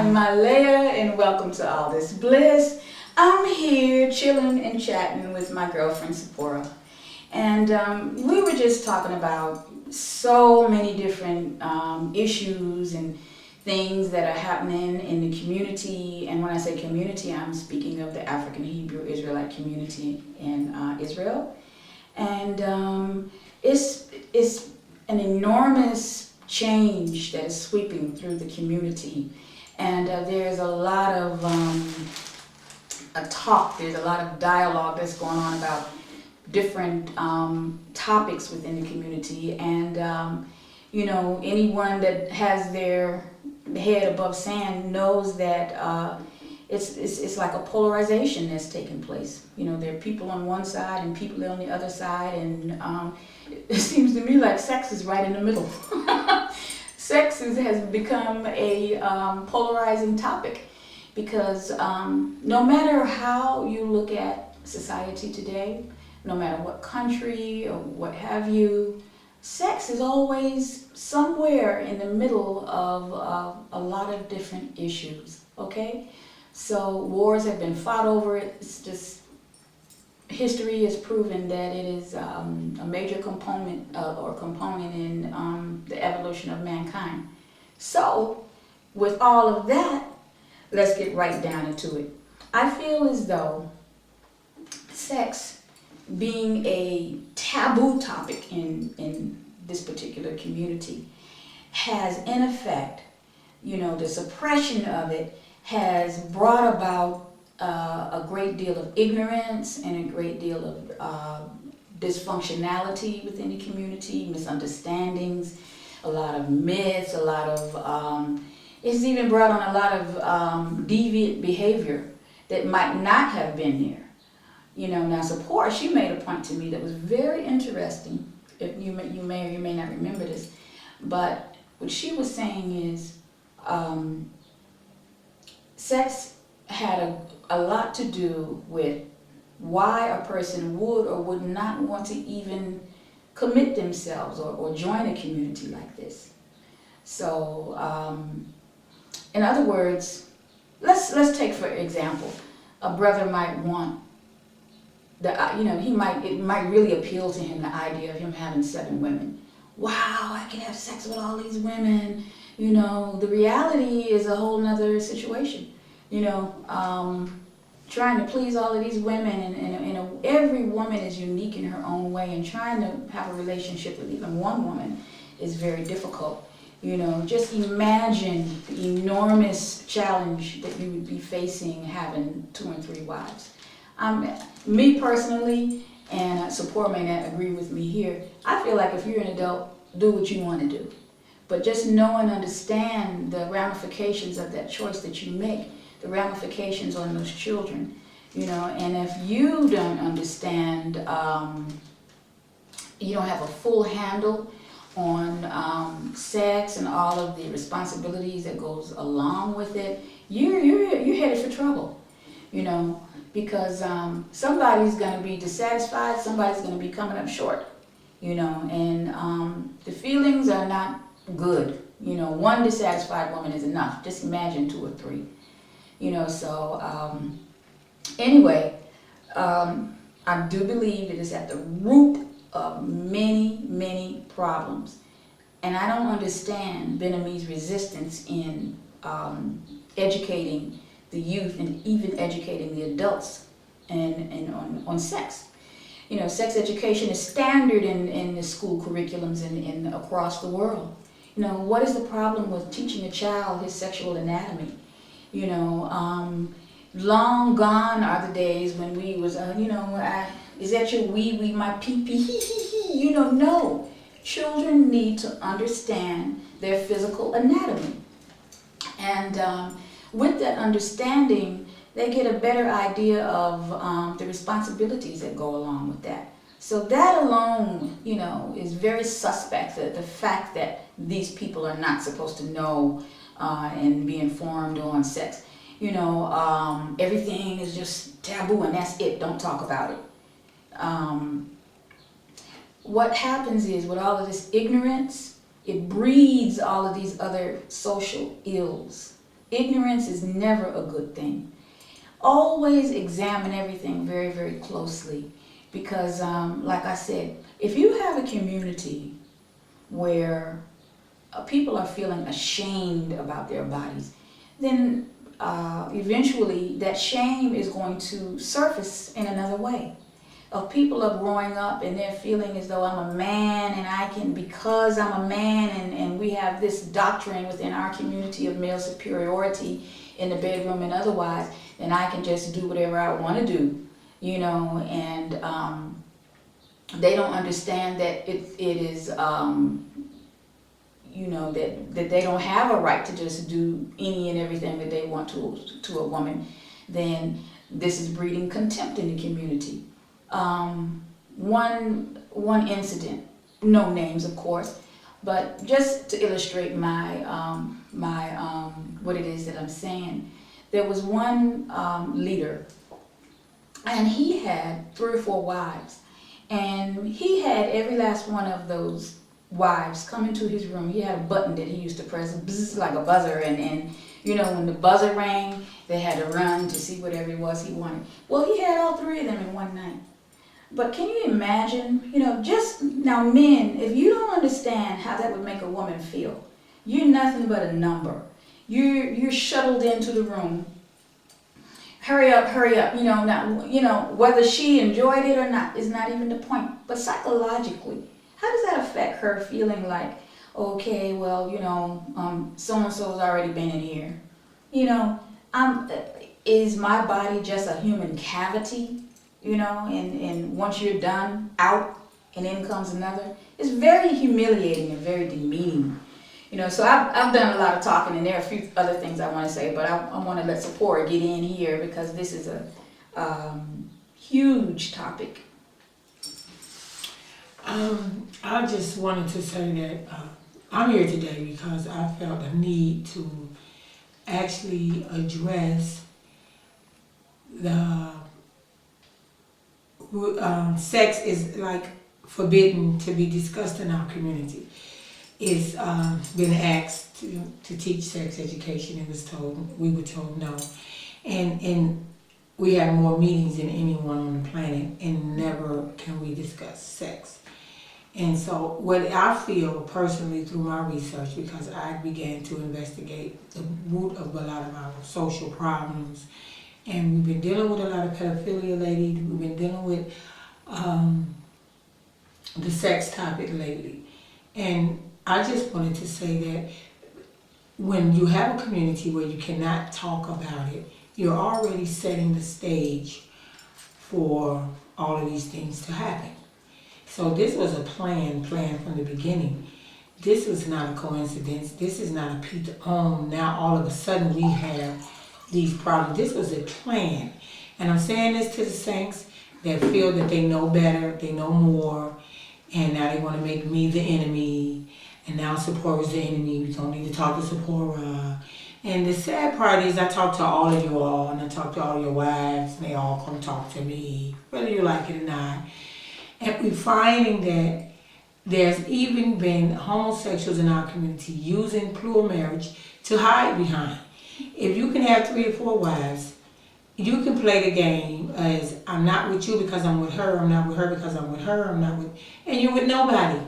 I'm Malaya, and welcome to All This Bliss. I'm here chilling and chatting with my girlfriend Sephora, and we were just talking about so many different issues and things that are happening in the community. And when I say community, I'm speaking of the African Hebrew Israelite community in Israel, and it's an enormous change that is sweeping through the community, and there's a lot of there's a lot of dialogue that's going on about different topics within the community, and anyone that has their head above sand knows that it's like a polarization that's taking place. There are people on one side and people on the other side, and it seems to me like sex is right in the middle. Sex has become a polarizing topic because no matter how you look at society today, no matter what country or what have you, sex is always somewhere in the middle of a lot of different issues, okay? So wars have been fought over it. It's just history has proven that it is a major component in the evolution of mankind. So with all of that, let's get right down into it. I feel as though sex being a taboo topic in this particular community has, in effect, the suppression of it has brought about a great deal of ignorance and a great deal of dysfunctionality within the community, misunderstandings, a lot of myths, a lot of, it's even brought on a lot of deviant behavior that might not have been there. Now Sephora, she made a point to me that was very interesting. If you may or you may not remember this, but what she was saying is sex had a lot to do with why a person would or would not want to even commit themselves or join a community like this. So, in other words, let's take for example, a brother might want it might really appeal to him, the idea of him having 7 women. Wow, I can have sex with all these women. The reality is a whole nother situation. Trying to please all of these women, and every woman is unique in her own way, and trying to have a relationship with even one woman is very difficult. Just imagine the enormous challenge that you would be facing having 2 and 3 wives. Me personally, and Sephora may not agree with me here, I feel like if you're an adult, do what you want to do. But just know and understand the ramifications of that choice that you make, the ramifications on those children, and if you don't understand, you don't have a full handle on sex and all of the responsibilities that goes along with it, you're headed for trouble, because somebody's going to be dissatisfied, somebody's going to be coming up short, and the feelings are not good. One dissatisfied woman is enough. Just imagine 2 or 3. Anyway, I do believe it is at the root of many, many problems. And I don't understand Vietnamese resistance in educating the youth and even educating the adults and on sex. Sex education is standard in the school curriculums and across the world. What is the problem with teaching a child his sexual anatomy? Long gone are the days when we was, is that your wee, my pee-pee, no. Children need to understand their physical anatomy. And with that understanding, they get a better idea of the responsibilities that go along with that. So that alone, is very suspect, the fact that these people are not supposed to know and be informed on sex. Everything is just taboo and that's it, don't talk about it. What happens is, with all of this ignorance, it breeds all of these other social ills. Ignorance is never a good thing. Always examine everything very, very closely, because like I said, if you have a community where people are feeling ashamed about their bodies, then eventually that shame is going to surface in another way. If people are growing up and they're feeling as though I'm a man and I can, because I'm a man, and we have this doctrine within our community of male superiority in the bedroom and otherwise, then I can just do whatever I want to do, and they don't understand that it is, that they don't have a right to just do any and everything that they want to a woman. Then this is breeding contempt in the community. One incident, no names of course, but just to illustrate my what it is that I'm saying, there was one leader, and he had 3 or 4 wives, and he had every last one of those wives come into his room. He had a button that he used to press, bzz, like a buzzer, and when the buzzer rang, they had to run to see whatever it was he wanted. Well, he had all 3 of them in one night. But can you imagine, just now, men, if you don't understand how that would make a woman feel, you're nothing but a number. You're shuttled into the room. Hurry up, whether she enjoyed it or not is not even the point. But psychologically, how does that affect her feeling like, okay, well, so-and-so's already been in here. Is my body just a human cavity? And once you're done, out, and in comes another. It's very humiliating and very demeaning. So I've done a lot of talking, and there are a few other things I want to say, but I want to let Sephora get in here because this is a huge topic. I just wanted to say that I'm here today because I felt a need to actually address the sex is like forbidden to be discussed in our community. It's been asked to teach sex education. We were told no, and we have more meetings than anyone on the planet, and never can we discuss sex. And so what I feel personally through my research, because I began to investigate the root of a lot of our social problems, and we've been dealing with a lot of pedophilia lately, we've been dealing with the sex topic lately. And I just wanted to say that when you have a community where you cannot talk about it, you're already setting the stage for all of these things to happen. So this was a plan from the beginning. This was not a coincidence. This is not a peak now all of a sudden we have these problems. This was a plan. And I'm saying this to the saints that feel that they know better, they know more, and now they want to make me the enemy, and now Sephora's the enemy. We don't need to talk to Sephora. And the sad part is I talk to all of you all, and I talk to all your wives, and they all come talk to me, whether you like it or not. And we're finding that there's even been homosexuals in our community using plural marriage to hide behind. If you can have 3 or 4 wives, you can play the game as I'm not with you because I'm with her, I'm not with her because I'm with her, and you're with nobody.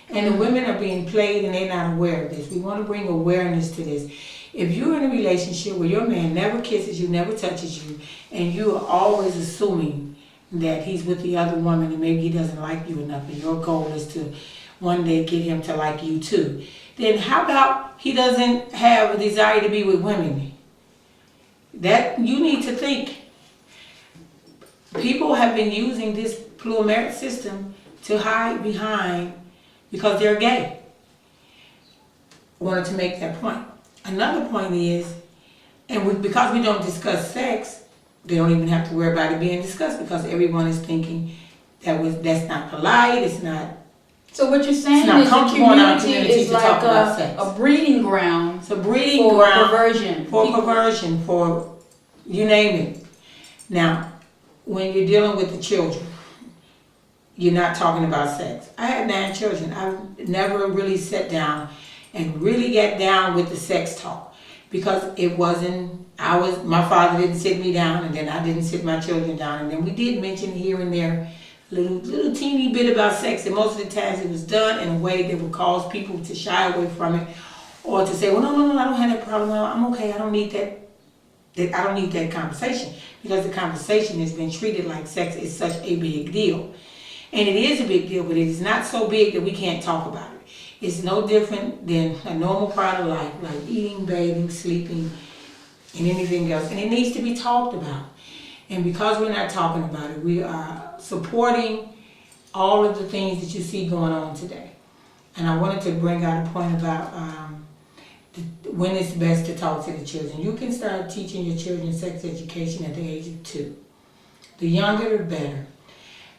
And the women are being played and they're not aware of this. We want to bring awareness to this. If you're in a relationship where your man never kisses you, never touches you, and you are always assuming that he's with the other woman and maybe he doesn't like you enough, and your goal is to one day get him to like you too, then how about he doesn't have a desire to be with women? That you need to think. People have been using this plural marriage system to hide behind because they're gay. Wanted to make that point. Another point is, because we don't discuss sex, they don't even have to worry about it being discussed because everyone is thinking that's not polite, it's not. So what you're saying is the community is like a breeding ground. It's a breeding ground for perversion, for you name it. Now, when you're dealing with the children, you're not talking about sex. I have 9 children. I've never really sat down and really got down with the sex talk. because it wasn't, my father didn't sit me down, and then I didn't sit my children down, and then we did mention here and there little teeny bit about sex, and most of the times it was done in a way that would cause people to shy away from it, or to say, well, no, I don't have that problem, I'm okay, I don't need that conversation, because the conversation has been treated like sex is such a big deal. And it is a big deal, but it is not so big that we can't talk about it. It's no different than a normal part of life, like eating, bathing, sleeping, and anything else. And it needs to be talked about. And because we're not talking about it, we are supporting all of the things that you see going on today. And I wanted to bring out a point about when it's best to talk to the children. You can start teaching your children sex education at the age of 2. The younger, the better.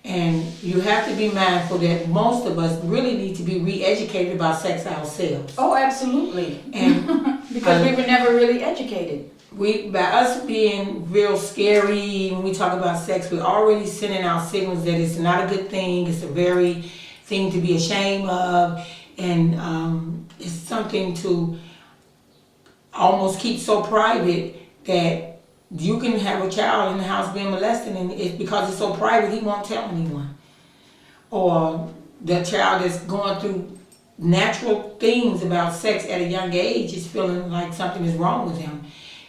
And you have to be mindful that most of us really need to be re-educated about sex ourselves. Oh, absolutely. And because we were never really educated. By us being real scary when we talk about sex, we're already sending out signals that it's not a good thing, it's a very thing to be ashamed of, and it's something to almost keep so private that you can have a child in the house being molested, and it's because it's so private he won't tell anyone. Or the child that's going through natural things about sex at a young age is feeling like something is wrong with him,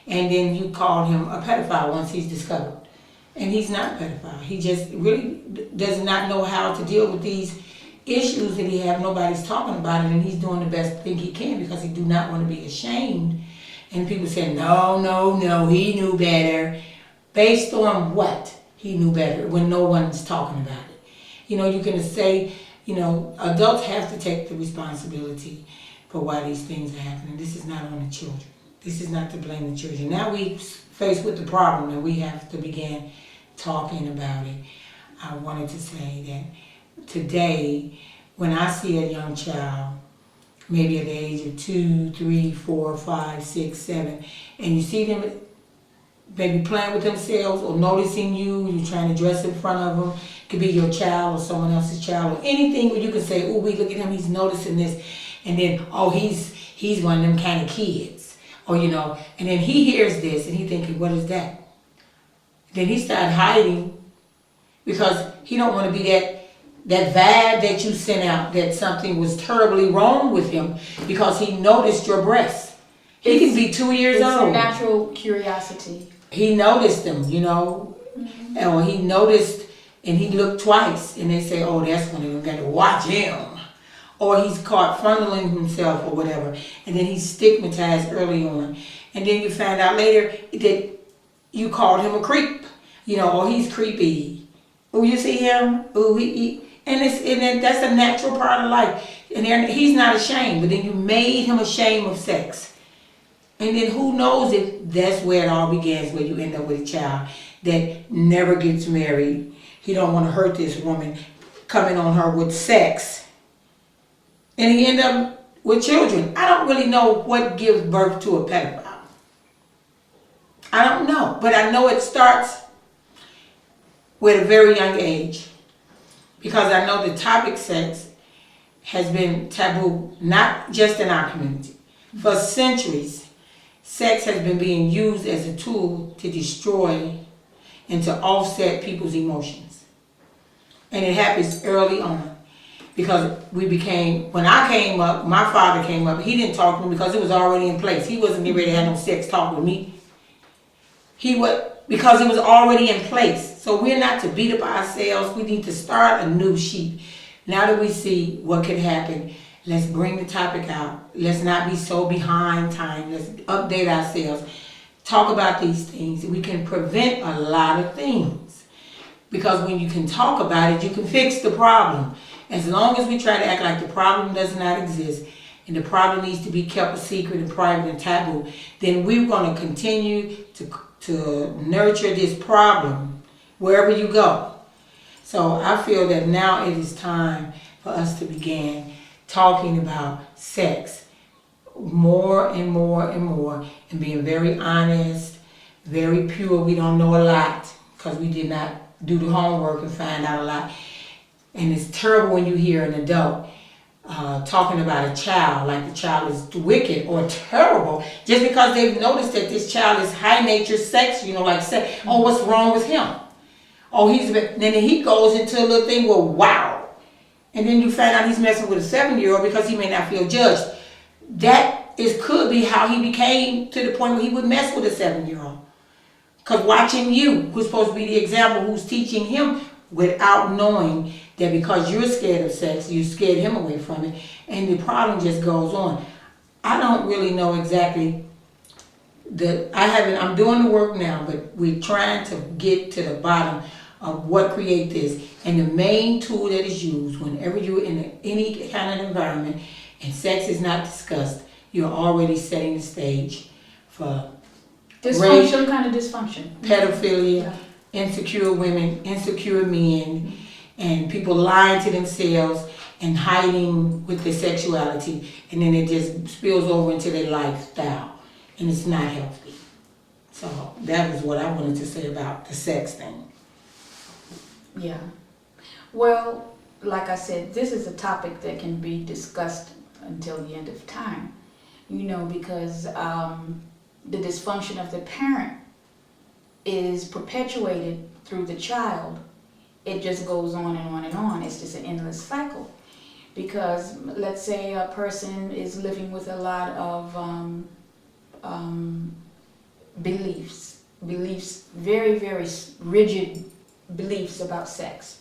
and then you call him a pedophile once he's discovered. And he's not a pedophile. He just really does not know how to deal with these issues that he have. Nobody's talking about it, and he's doing the best thing he can because he do not want to be ashamed. And people say, no, he knew better. Based on what he knew better when no one's talking about it? You know, you can say, adults have to take the responsibility for why these things are happening. This is not on the children. This is not to blame the children. Now we faced with the problem and we have to begin talking about it. I wanted to say that today, when I see a young child, maybe at the age of 2, 3, 4, 5, 6, 7, and you see them maybe playing with themselves or noticing you're trying to dress in front of them. It could be your child or someone else's child or anything where you can say, oh, we look at him, he's noticing this, and then, oh, he's one of them kind of kids, or and then he hears this and he thinking, what is that? Then he started hiding because he don't want to be that vibe that you sent out that something was terribly wrong with him because he noticed your breasts. He can be 2 years old. It's a natural curiosity. He noticed them, or he noticed and he looked twice and they say, oh, that's when you got to watch him. Or he's caught fondling himself or whatever, and then he's stigmatized early on. And then you find out later that you called him a creep, or he's creepy. Oh, you see him? Oh, and that's a natural part of life. And he's not ashamed, but then you made him ashamed of sex. And then who knows if that's where it all begins, where you end up with a child that never gets married. He don't want to hurt this woman, coming on her with sex. And he end up with children. I don't really know what gives birth to a pedophile. I don't know, but I know it starts with a very young age. Because I know the topic sex has been taboo, not just in our community. For centuries, sex has been being used as a tool to destroy and to offset people's emotions. And it happens early on. Because when I came up, my father came up, he didn't talk to me because it was already in place. He wasn't getting ready to have no sex talk with me. Because it was already in place. So we're not to beat up ourselves. We need to start a new sheet. Now that we see what could happen, let's bring the topic out. Let's not be so behind time. Let's update ourselves. Talk about these things. We can prevent a lot of things. Because when you can talk about it, you can fix the problem. As long as we try to act like the problem does not exist and the problem needs to be kept a secret and private and taboo, then we're going to continue to nurture this problem wherever you go. So I feel that now it is time for us to begin talking about sex more and more and more and being very honest, very pure. We don't know a lot because we did not do the homework and find out a lot. And it's terrible when you hear an adult talking about a child like the child is wicked or terrible just because they've noticed that this child is high nature sex, like sex. Oh, what's wrong with him? Oh, then he goes into a little thing, well, wow. And then you find out he's messing with a 7-year-old because he may not feel judged. Could be how he became to the point where he would mess with a 7-year-old. Because watching you, who's supposed to be the example, who's teaching him without knowing that because you're scared of sex, you scared him away from it, and the problem just goes on. I don't really know exactly I'm doing the work now, but we're trying to get to the bottom of what create this. And the main tool that is used whenever you're in any kind of environment and sex is not discussed, you're already setting the stage for dysfunction, some kind of dysfunction. Pedophilia, insecure women, insecure men, and people lying to themselves and hiding with their sexuality, and then it just spills over into their lifestyle, and it's not healthy. So that was what I wanted to say about the sex thing. Yeah. Well, like I said, this is a topic that can be discussed until the end of time, because the dysfunction of the parent is perpetuated through the child. It just goes on and on and on. It's just an endless cycle. Because let's say a person is living with a lot of beliefs, very, very rigid beliefs about sex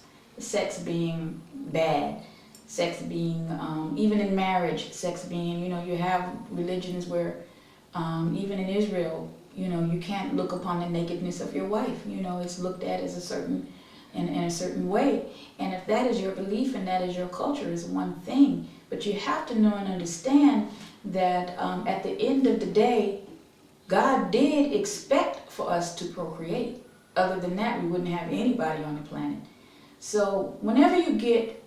being bad, sex being, even in marriage, sex being, you have religions where, even in Israel, you can't look upon the nakedness of your wife. It's looked at as in a certain way. And if that is your belief and that is your culture, is one thing. But you have to know and understand that at the end of the day, God did expect for us to procreate. Other than that, we wouldn't have anybody on the planet. So whenever you get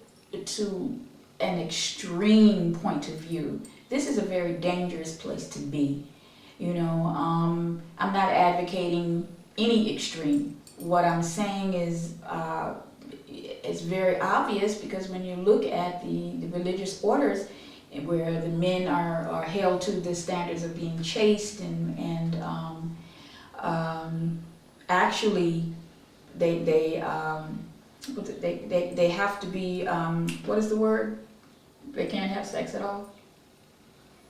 to an extreme point of view, this is a very dangerous place to be. I'm not advocating any extreme. What I'm saying is it's very obvious, because when you look at the religious orders where the men are held to the standards of being chaste and actually they have to be what is the word? They can't have sex at all.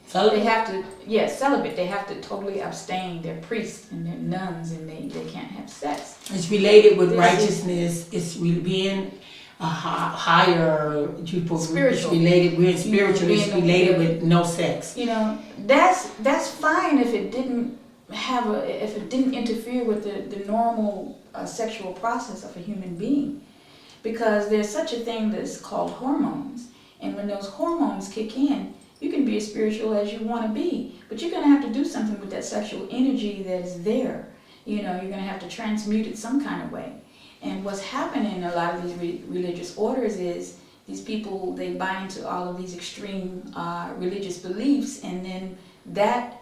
Celibate? They have to, celibate. They have to totally abstain. They're priests and they're nuns, and they can't have sex. It's related with righteousness. It's being a higher spiritual. It's related with spiritual. It's related with no sex. That's fine if it didn't interfere with the normal sexual process of a human being, because there's such a thing that's called hormones, and when those hormones kick in, you can be as spiritual as you want to be, but you're going to have to do something with that sexual energy that is there. You're going to have to transmute it some kind of way. And what's happening in a lot of these religious orders is these people, they buy into all of these extreme religious beliefs, and then that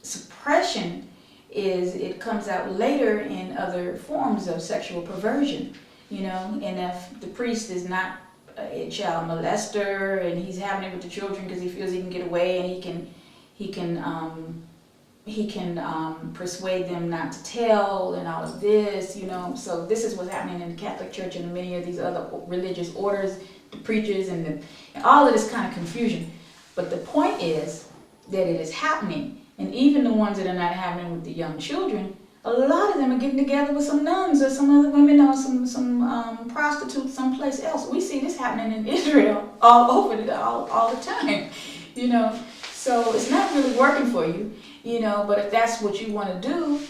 suppression it comes out later in other forms of sexual perversion. And if the priest is not a child molester and he's having it with the children because he feels he can get away, and he can persuade them not to tell, and all of this, so this is what's happening in the Catholic Church and many of these other religious orders, the preachers and all of this kind of confusion. But the point is that it is happening, and even the ones that are not happening with the young children, a lot of them are getting together with some nuns or some other women or some prostitutes someplace else. We see this happening in Israel all over all the time, So it's not really working for you, but if that's what you want to do,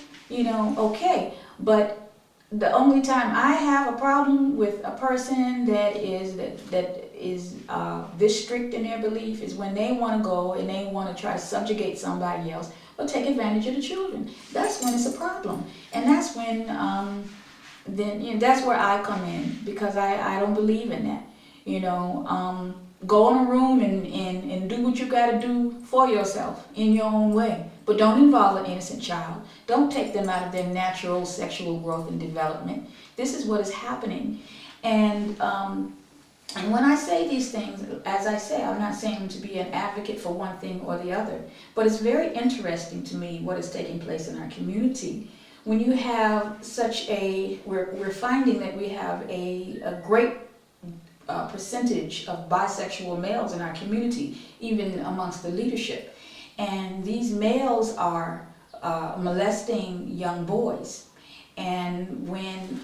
okay. But the only time I have a problem with a person that is this strict in their belief is when they want to go and they want to try to subjugate somebody else or take advantage of the children. That's when it's a problem, and that's when that's where I come in, because I don't believe in that. Go in a room and do what you got to do for yourself in your own way, but don't involve an innocent child. Don't take them out of their natural sexual growth and development. This is what is happening, and And when I say these things, as I say, I'm not saying to be an advocate for one thing or the other, but it's very interesting to me what is taking place in our community. When you have such we're finding that we have a great percentage of bisexual males in our community, even amongst the leadership. And these males are molesting young boys. And when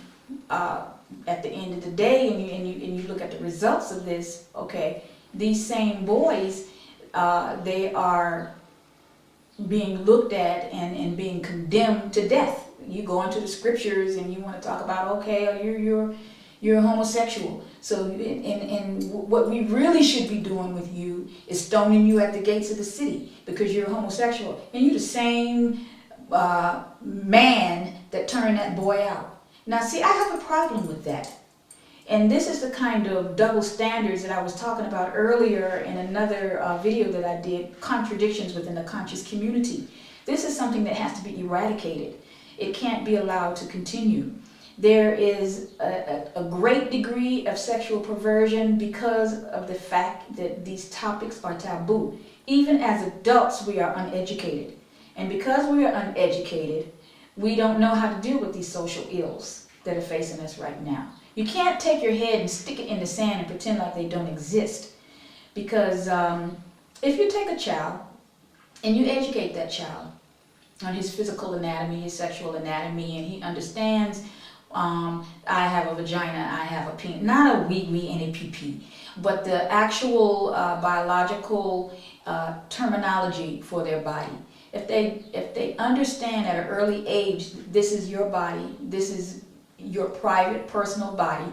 at the end of the day, and you look at the results of this, okay, these same boys, they are being looked at and being condemned to death. You go into the scriptures and you want to talk about, okay, you're homosexual. So, and what we really should be doing with you is stoning you at the gates of the city because you're homosexual. And you're the same man that turned that boy out. Now, see, I have a problem with that. And this is the kind of double standards that I was talking about earlier in another video that I did, contradictions within the conscious community. This is something that has to be eradicated. It can't be allowed to continue. There is a great degree of sexual perversion because of the fact that these topics are taboo. Even as adults, we are uneducated. And because we are uneducated, we don't know how to deal with these social ills that are facing us right now. You can't take your head and stick it in the sand and pretend like they don't exist. Because if you take a child and you educate that child on his physical anatomy, his sexual anatomy, and he understands, I have a vagina, I have a penis, not a wee-wee and a pee-pee, but the actual biological terminology for their body. If they understand at an early age, this is your body, this is your private personal body,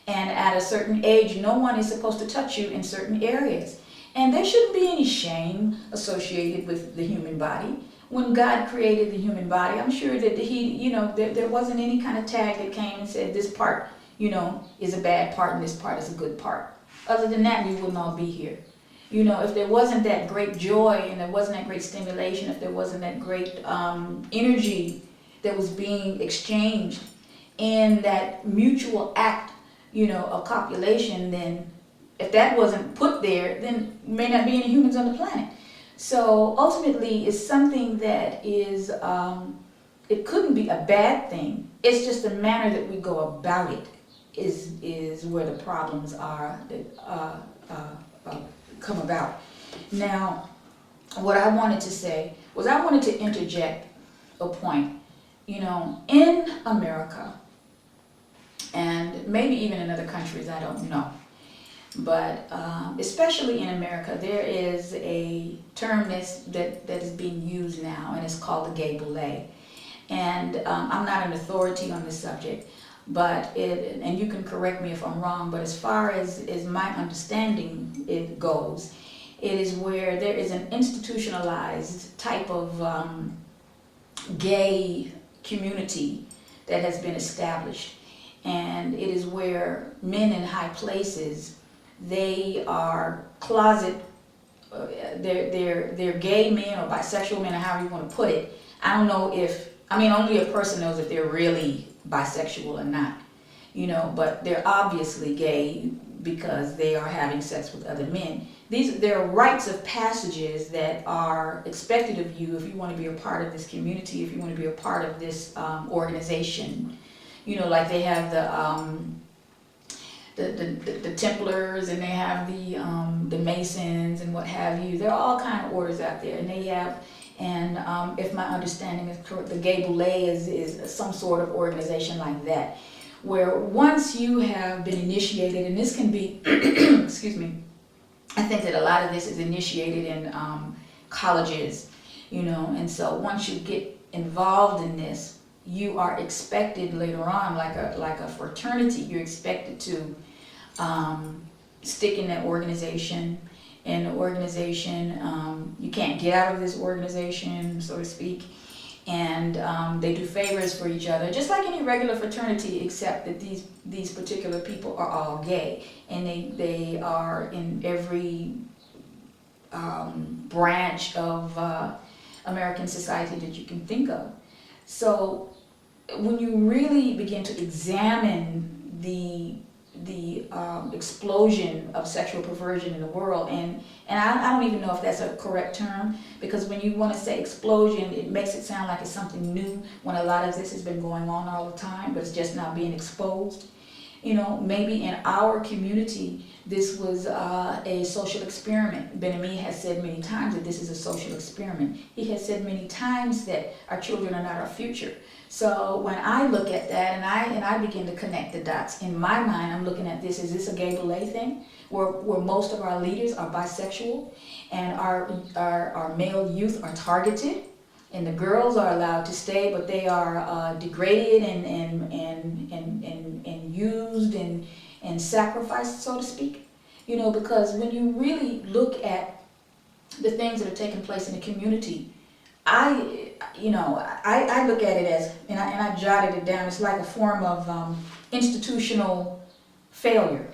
and at a certain age no one is supposed to touch you in certain areas, and there shouldn't be any shame associated with the human body. When God created the human body, I'm sure that he, there wasn't any kind of tag that came and said this part, is a bad part and this part is a good part. Other than that, we wouldn't all be here. If there wasn't that great joy and there wasn't that great stimulation, if there wasn't that great energy that was being exchanged in that mutual act, of copulation, then if that wasn't put there, then may not be any humans on the planet. So ultimately, it's something that is, it couldn't be a bad thing. It's just the manner that we go about it is where the problems are that come about. Now, what I wanted to say was I wanted to interject a point. In America, and maybe even in other countries, I don't know, but especially in America, there is a term that is being used now, and it's called the Gay Boule. And I'm not an authority on this subject, but and you can correct me if I'm wrong, but as far as my understanding it goes, it is where there is an institutionalized type of gay community that has been established. And it is where men in high places, they are closet, they're gay men or bisexual men or however you want to put it. I don't know only a person knows if they're really bisexual or not, but they're obviously gay because they are having sex with other men. There are rites of passages that are expected of you if you want to be a part of this community, if you want to be a part of this organization. Like they have the Templars, and they have the Masons and what have you. There are all kind of orders out there, and they have, and if my understanding is correct, the Gay Boule is some sort of organization like that, where once you have been initiated, and this can be, excuse me, I think that a lot of this is initiated in colleges, and so once you get involved in this, you are expected later on, like a fraternity, you're expected to stick in that organization. And the organization, you can't get out of this organization, so to speak. And they do favors for each other, just like any regular fraternity, except that these particular people are all gay, and they are in every branch of American society that you can think of. So when you really begin to examine the explosion of sexual perversion in the world, and I don't even know if that's a correct term, because when you want to say explosion, it makes it sound like it's something new when a lot of this has been going on all the time, but it's just not being exposed. You know, maybe in our community, this was a social experiment. Ben-Ami has said many times that this is a social experiment. He has said many times that our children are not our future. So when I look at that and I begin to connect the dots, in my mind, I'm looking at this, is this a Gay Boule thing? Where most of our leaders are bisexual and our male youth are targeted, and the girls are allowed to stay, but they are degraded and used and sacrificed, so to speak. You know, because when you really look at the things that are taking place in the community, I look at it as, and I jotted it down, it's like a form of institutional failure.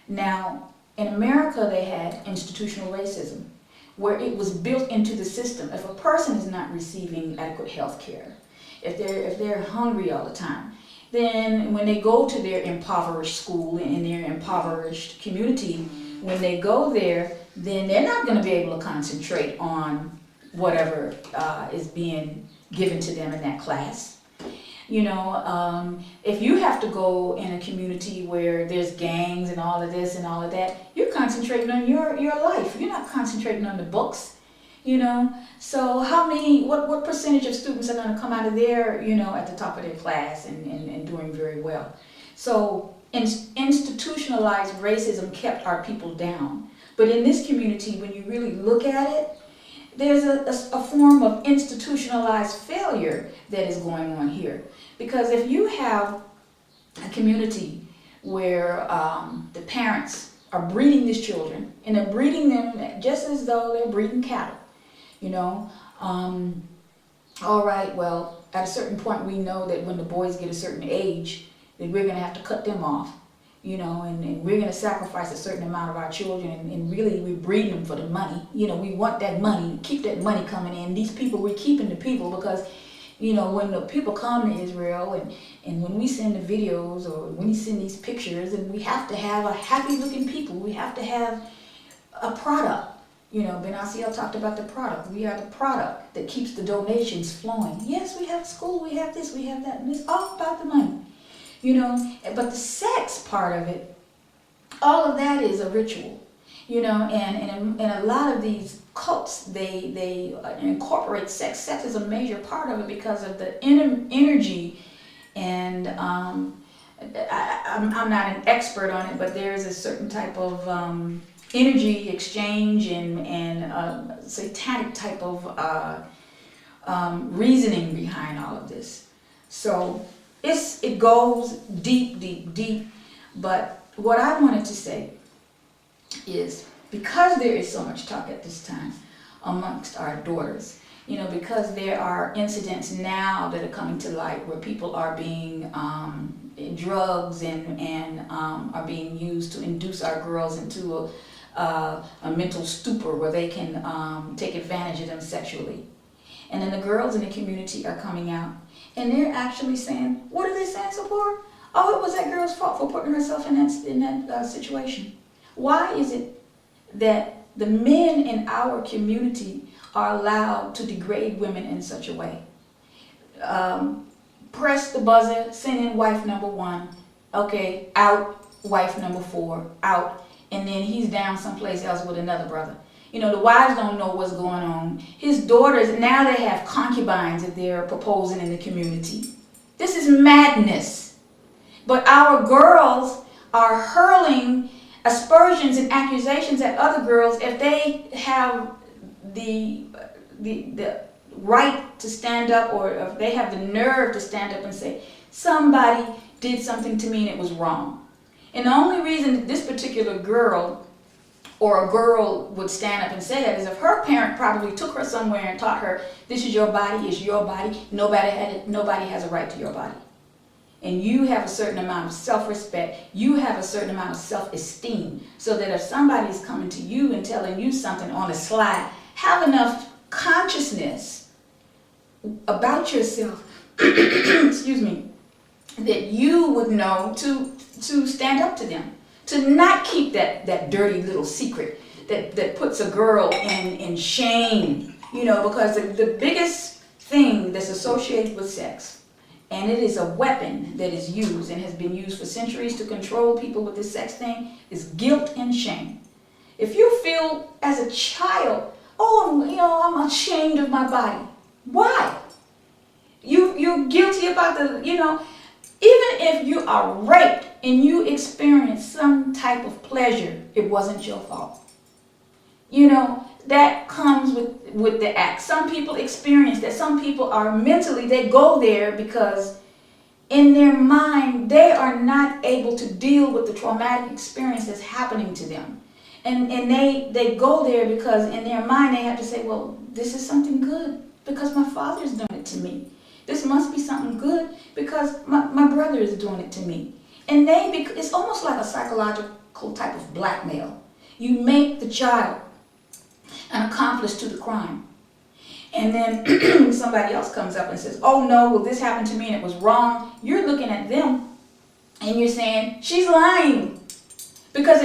Now, in America, they had institutional racism, where it was built into the system. If a person is not receiving adequate health care, if they're hungry all the time, then when they go to their impoverished school in their impoverished community, when they go there, then they're not going to be able to concentrate on whatever is being given to them in that class. You know, if you have to go in a community where there's gangs and all of this and all of that, you're concentrating on your life. You're not concentrating on the books, you know. So what percentage of students are going to come out of there, you know, at the top of their class and doing very well? So institutionalized racism kept our people down. But in this community, when you really look at it, there's a form of institutionalized failure that is going on here. Because if you have a community where the parents are breeding these children, and they're breeding them just as though they're breeding cattle, you know, all right, well, at a certain point we know that when the boys get a certain age, that we're going to have to cut them off. You know, and we're going to sacrifice a certain amount of our children, and really we're breeding them for the money. You know, we want that money, keep that money coming in. These people, we're keeping the people because, you know, when the people come to Israel and when we send the videos or when we send these pictures, and we have to have a happy looking people. We have to have a product. You know, Ben Asiel talked about the product. We are the product that keeps the donations flowing. Yes, we have school, we have this, we have that, and it's all about the money. You know, but the sex part of it, all of that is a ritual, you know, and a lot of these cults, they incorporate sex. Sex is a major part of it because of the energy, and I'm not an expert on it, but there is a certain type of energy exchange and satanic type of reasoning behind all of this. So it goes deep, but what I wanted to say is, because there is so much talk at this time amongst our daughters, you know, because there are incidents now that are coming to light where people are being drugs and are being used to induce our girls into a mental stupor where they can take advantage of them sexually. And then the girls in the community are coming out and they're actually saying, what are they saying, support? Oh, it was that girl's fault for putting herself in that situation. Why is it that the men in our community are allowed to degrade women in such a way? Press the buzzer, send in wife number 1, okay, out, wife number 4, out, and then he's down someplace else with another brother. You know, the wives don't know what's going on. His daughters, now they have concubines that they're proposing in the community. This is madness. But our girls are hurling aspersions and accusations at other girls if they have the right to stand up, or if they have the nerve to stand up and say, somebody did something to me and it was wrong. And the only reason that this particular girl or a girl would stand up and say that is if her parent probably took her somewhere and taught her, this is your body, it's your body, nobody has a right to your body. And you have a certain amount of self-respect, you have a certain amount of self-esteem, so that if somebody's coming to you and telling you something on a slide, have enough consciousness about yourself, excuse me, that you would know to stand up to them, to not keep that dirty little secret that puts a girl in shame, because the biggest thing that's associated with sex, and it is a weapon that is used and has been used for centuries to control people with this sex thing, is guilt and shame. If you feel as a child, I'm ashamed of my body. Why? You're guilty about even if you are raped and you experience some type of pleasure, it wasn't your fault. That comes with the act. Some people experience that. Some people are mentally, they go there because in their mind, they are not able to deal with the traumatic experience that's happening to them. And they go there because in their mind, they have to say, well, this is something good because my father's doing it to me. This must be something good because my brother is doing it to me. And it's almost like a psychological type of blackmail. You make the child an accomplice to the crime. And then somebody else comes up and says, oh no, well this happened to me and it was wrong. You're looking at them and you're saying, she's lying. Because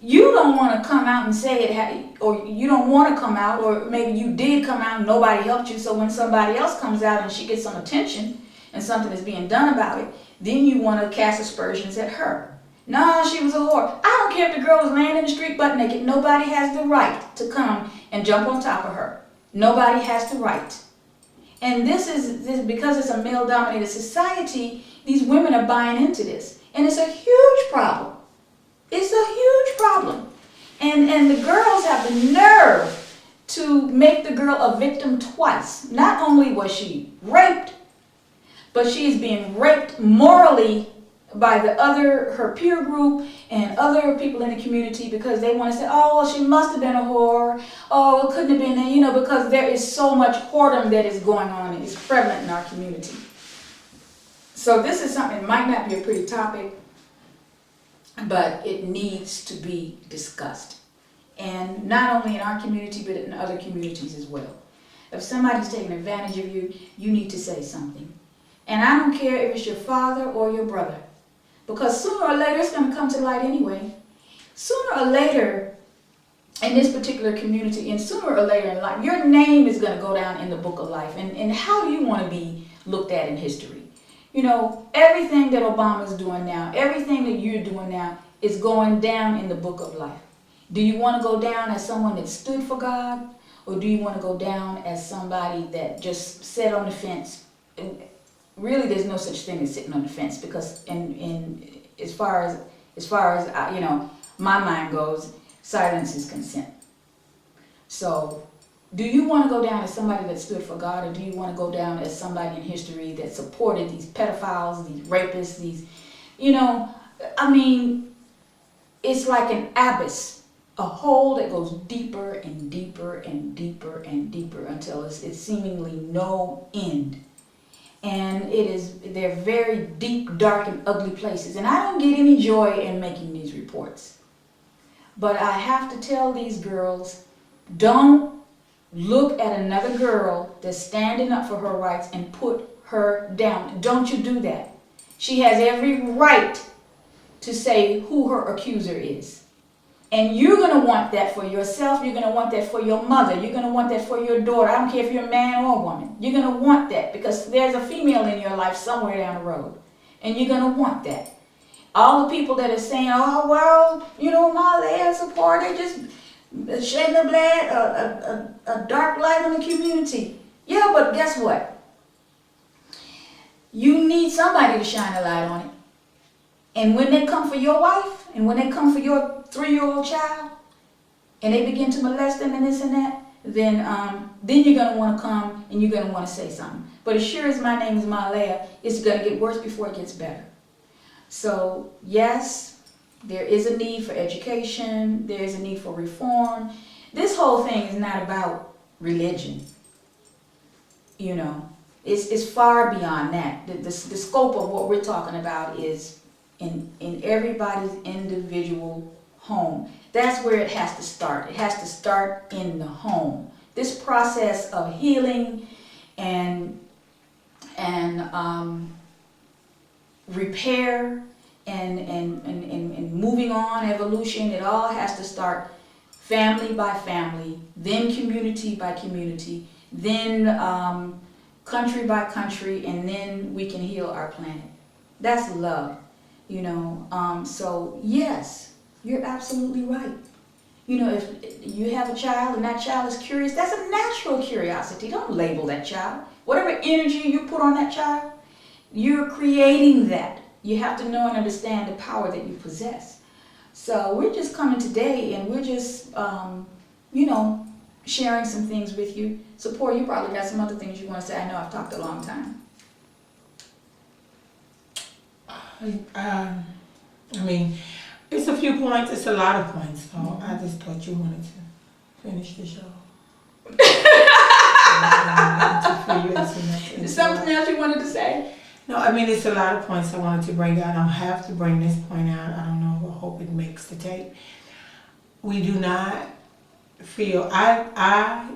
you don't want to come out and say it, or you don't want to come out, or maybe you did come out and nobody helped you. So when somebody else comes out and she gets some attention and something is being done about it, then you want to cast aspersions at her. No, she was a whore. I don't care if the girl was laying in the street butt naked. Nobody has the right to come and jump on top of her. Nobody has the right. And this because it's a male-dominated society, these women are buying into this. And it's a huge problem. It's a huge problem. And the girls have the nerve to make the girl a victim twice. Not only was she raped, but she is being raped morally by her peer group and other people in the community because they want to say, oh, well, she must have been a whore. Oh, it couldn't have been, because there is so much whoredom that is going on and is prevalent in our community. So this is something that might not be a pretty topic, but it needs to be discussed. And not only in our community, but in other communities as well. If somebody's taking advantage of you, you need to say something. And I don't care if it's your father or your brother. Because sooner or later, it's going to come to light anyway. Sooner or later, in this particular community, and sooner or later in life, your name is going to go down in the book of life. And how do you want to be looked at in history? Everything that Obama's doing now, everything that you're doing now is going down in the book of life. Do you want to go down as someone that stood for God? Or do you want to go down as somebody that just sat on the fence? And really, there's no such thing as sitting on the fence, because as far as my mind goes, silence is consent. So do you want to go down as somebody that stood for God, or do you want to go down as somebody in history that supported these pedophiles, these rapists, it's like an abyss, a hole that goes deeper and deeper and deeper and deeper until it's seemingly no end. And they're very deep, dark, and ugly places. And I don't get any joy in making these reports. But I have to tell these girls, don't look at another girl that's standing up for her rights and put her down. Don't you do that. She has every right to say who her accuser is. And you're going to want that for yourself. You're going to want that for your mother. You're going to want that for your daughter. I don't care if you're a man or a woman. You're going to want that because there's a female in your life somewhere down the road. And you're going to want that. All the people that are saying, oh, well, my layers support, they just shedding a blood, a dark light on the community. Yeah, but guess what? You need somebody to shine a light on it. And when they come for your wife, and when they come for your 3-year-old child, and they begin to molest them and this and that, then you're going to want to come and you're going to want to say something. But as sure as my name is Malaya, it's going to get worse before it gets better. So yes, there is a need for education. There is a need for reform. This whole thing is not about religion. It's far beyond that. The scope of what we're talking about is in everybody's individual home. That's where it has to start. It has to start in the home. This process of healing and repair and moving on, evolution, it all has to start family by family, then community by community, then country by country, and then we can heal our planet. That's love, you know. So yes, you're absolutely right. You know, if you have a child and that child is curious, that's a natural curiosity. Don't label that child. Whatever energy you put on that child, you're creating that. You have to know and understand the power that you possess. So we're just coming today and we're just, you know, sharing some things with you. Support, you probably got some other things you want to say. I know I've talked a long time. I mean, it's a few points, it's a lot of points, so I just thought you wanted to finish the show. Is something else you wanted to say? No, I mean, it's a lot of points I wanted to bring out. I don't have to bring this point out. I don't know, I hope it makes the tape. We do not feel, I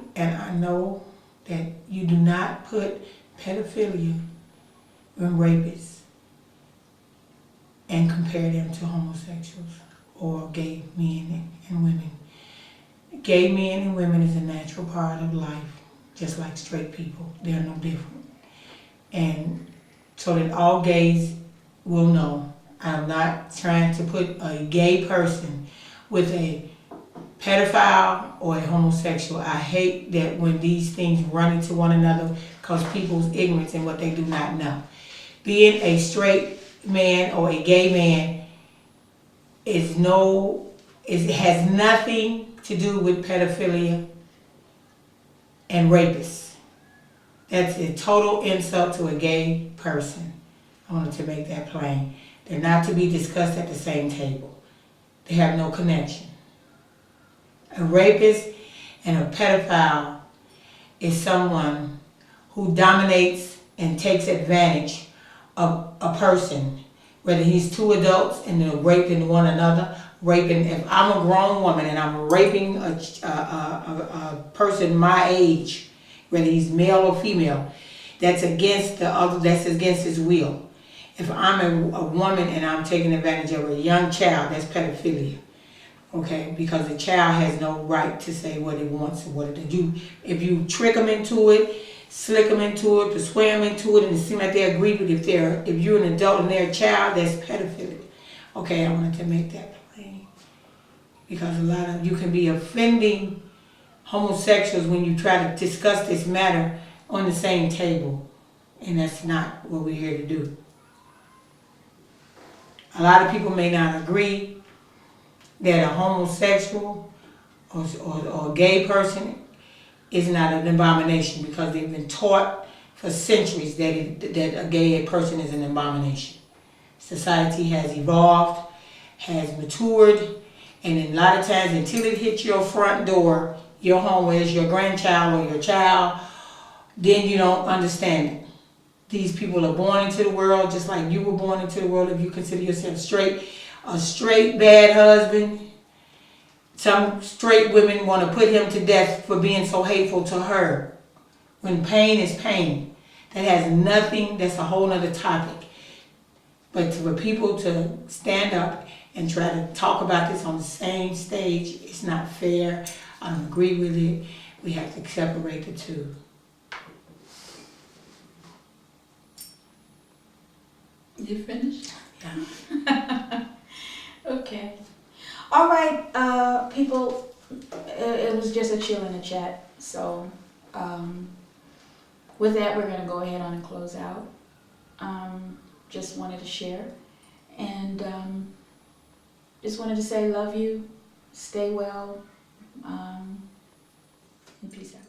know that you do not put pedophilia and rapists and compare them to homosexuals or gay men and women. Gay men and women is a natural part of life, just like straight people. They're no different. And so that all gays will know, I'm not trying to put a gay person with a pedophile or a homosexual. I hate that when these things run into one another because people's ignorance and what they do not know. Being a straight man or a gay man it has nothing to do with pedophilia and rapists. That's a total insult to a gay person. I wanted to make that plain. They're not to be discussed at the same table. They have no connection. A rapist and a pedophile is someone who dominates and takes advantage of a person, whether he's two adults and they're raping one another. If I'm a grown woman and I'm raping a person my age, whether he's male or female, that's against the other. That's against his will. If I'm a woman and I'm taking advantage of a young child, that's pedophilia. Okay, because the child has no right to say what it wants and what it do. If you trick them into it, slick them into it, persuade them into it, and it seems like they agree, but if you're an adult and they're a child, that's pedophilia. Okay, I wanted to make that plain. Because you can be offending homosexuals when you try to discuss this matter on the same table. And that's not what we're here to do. A lot of people may not agree that a homosexual or a gay person is not an abomination because they've been taught for centuries that a gay person is an abomination. Society has evolved, has matured, and a lot of times until it hits your front door, your home, whether it's your grandchild or your child, then you don't understand it. These people are born into the world just like you were born into the world if you consider yourself straight. A straight bad husband. Some straight women want to put him to death for being so hateful to her. When pain is pain. That has nothing, that's a whole other topic. But for people to stand up and try to talk about this on the same stage, it's not fair. I don't agree with it. We have to separate the two. You finished? Yeah. Okay. All right, people, it was just a chill in the chat. So with that, we're going to go ahead on and close out. Just wanted to share. And just wanted to say love you, stay well, and peace out.